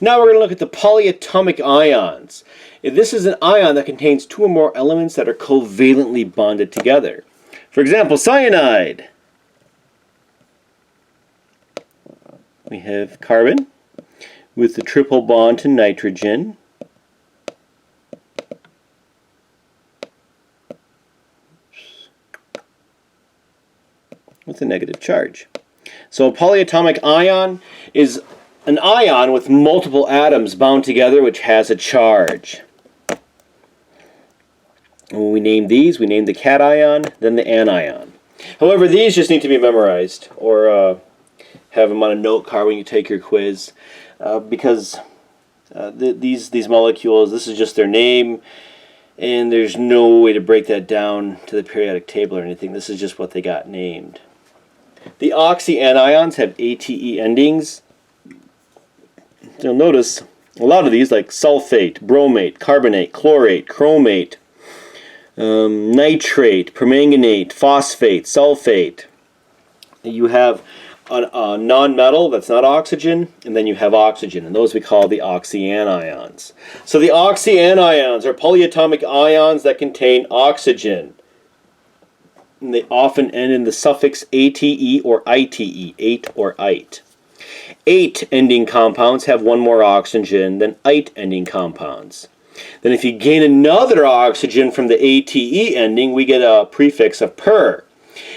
Now we're going to look at the polyatomic ions. This is an ion that contains two or more elements that are covalently bonded together. For example, cyanide. We have carbon with the triple bond to nitrogen. With a negative charge. So a polyatomic ion is an ion with multiple atoms bound together which has a charge. And when we name these, we name the cation, then the anion. However, these just need to be memorized or have them on a note card when you take your quiz because these molecules, this is just their name, and there's no way to break that down to the periodic table or anything. This is just what they got named. The oxyanions have ATE endings. You'll notice a lot of these, like sulfate, bromate, carbonate, chlorate, chromate, nitrate, permanganate, phosphate, sulfate. You have a non-metal that's not oxygen, and then you have oxygen, and those we call the oxyanions. So the oxyanions are polyatomic ions that contain oxygen. And they often end in the suffix ate or ite, ate or ite. Ate ending compounds have one more oxygen than ite ending compounds. Then if you gain another oxygen from the ate ending, we get a prefix of per.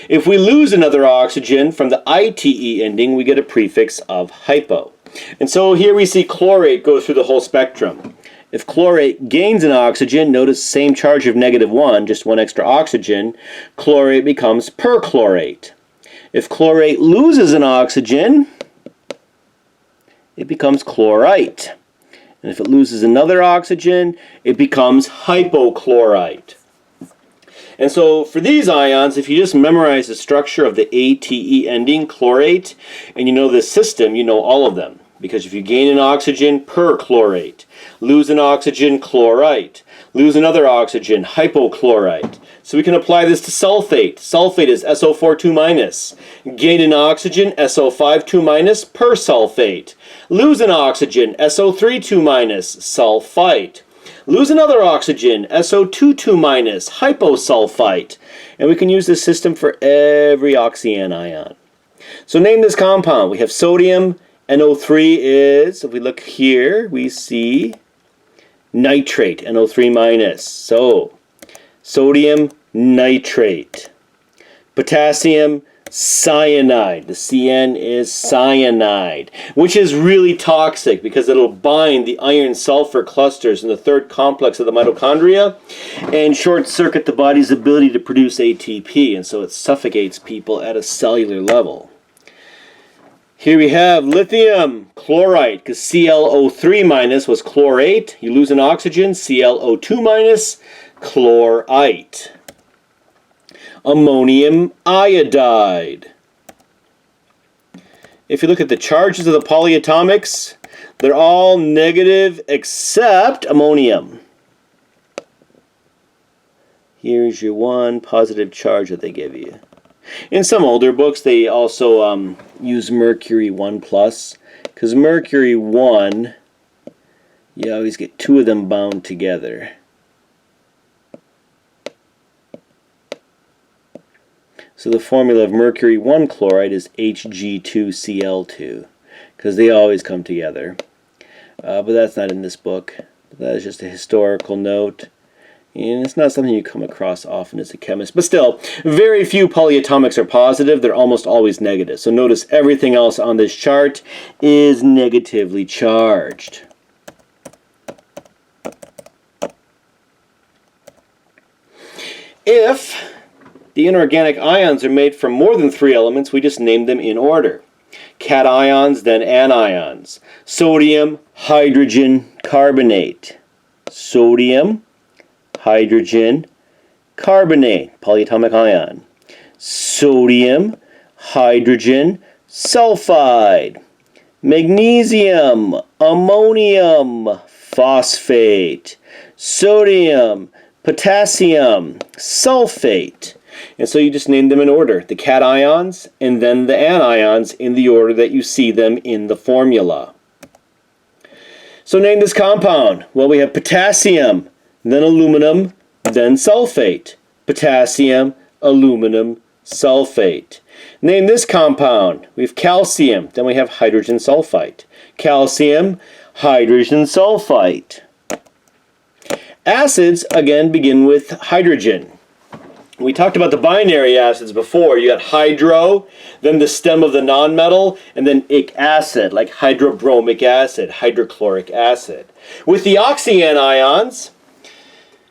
If we lose another oxygen from the ite ending, we get a prefix of hypo. And so here we see chlorate go through the whole spectrum. If chlorate gains an oxygen, notice same charge of -1, just one extra oxygen, chlorate becomes perchlorate. If chlorate loses an oxygen, it becomes chlorite. And if it loses another oxygen, it becomes hypochlorite. And so for these ions, if you just memorize the structure of the ATE ending, chlorate, and you know this system, you know all of them. Because if you gain an oxygen, perchlorate. Lose an oxygen, chlorite. Lose another oxygen, hypochlorite. So we can apply this to sulfate. Sulfate is SO4 2-. Gain an oxygen, SO5 2-, persulfate. Lose an oxygen, SO3 2-, sulfite. Lose another oxygen, SO2 2-, hyposulfite. And we can use this system for every oxyanion. So name this compound. We have sodium. NO3 is, if we look here, we see nitrate, NO3-. So, sodium nitrate. Potassium cyanide. The CN is cyanide, which is really toxic because it'll bind the iron-sulfur clusters in the third complex of the mitochondria and short-circuit the body's ability to produce ATP, and so it suffocates people at a cellular level. Here we have lithium chloride, because ClO3- was chlorate. You lose an oxygen, ClO2-, chlorite. Ammonium iodide. If you look at the charges of the polyatomics, they're all negative except ammonium. Here's your one positive charge that they give you. In some older books, they also use mercury 1+, because mercury 1, you always get two of them bound together. So the formula of mercury 1 chloride is Hg2Cl2, because they always come together. But that's not in this book. That is just a historical note. And it's not something you come across often as a chemist. But still, very few polyatomics are positive. They're almost always negative. So notice everything else on this chart is negatively charged. If the inorganic ions are made from more than 3 elements, we just name them in order. Cations, then anions. Sodium, hydrogen, carbonate. Sodium, hydrogen, carbonate, polyatomic ion. Sodium, hydrogen, sulfide. Magnesium, ammonium, phosphate. Sodium, potassium, sulfate. And so you just name them in order. The cations and then the anions in the order that you see them in the formula. So name this compound. Well, we have potassium, then aluminum, then sulfate. Potassium, aluminum, sulfate. Name this compound. We have calcium, then we have hydrogen sulfite. Calcium, hydrogen sulfite. Acids, again, begin with hydrogen. We talked about the binary acids before. You got hydro, then the stem of the nonmetal, and then ic acid, like hydrobromic acid, hydrochloric acid. With the oxyanions,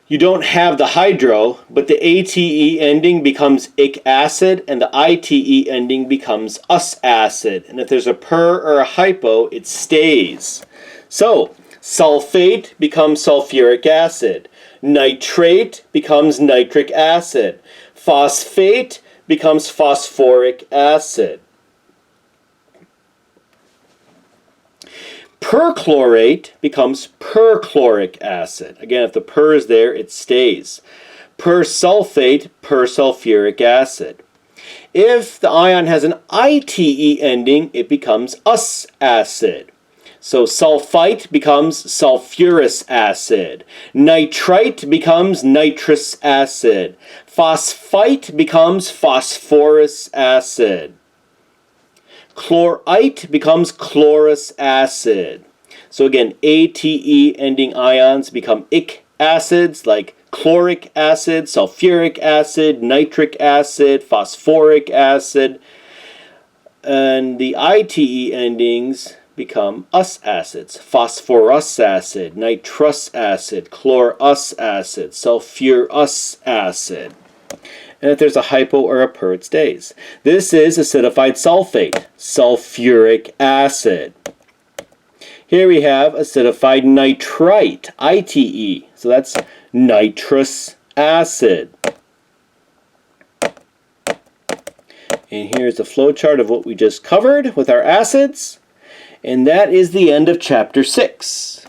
you don't have the hydro, but the ATE ending becomes ic acid, and the ITE ending becomes us acid. And if there's a per or a hypo, it stays. So, sulfate becomes sulfuric acid. Nitrate becomes nitric acid. Phosphate becomes phosphoric acid. Perchlorate becomes perchloric acid. Again, if the per is there, it stays. Persulfate, persulfuric acid. If the ion has an ITE ending, it becomes us acid. So sulfite becomes sulfurous acid. Nitrite becomes nitrous acid. Phosphite becomes phosphorus acid. Chlorite becomes chlorous acid. So again, ATE ending ions become ic acids like chloric acid, sulfuric acid, nitric acid, phosphoric acid. And the ITE endings become us acids. Phosphorus acid, nitrous acid, chlorous acid, sulfurous acid. And if there's a hypo or a per, it stays. This is acidified sulfate, sulfuric acid. Here we have acidified nitrite, ITE. So that's nitrous acid. And here's a flow chart of what we just covered with our acids. And that is the end of chapter 6.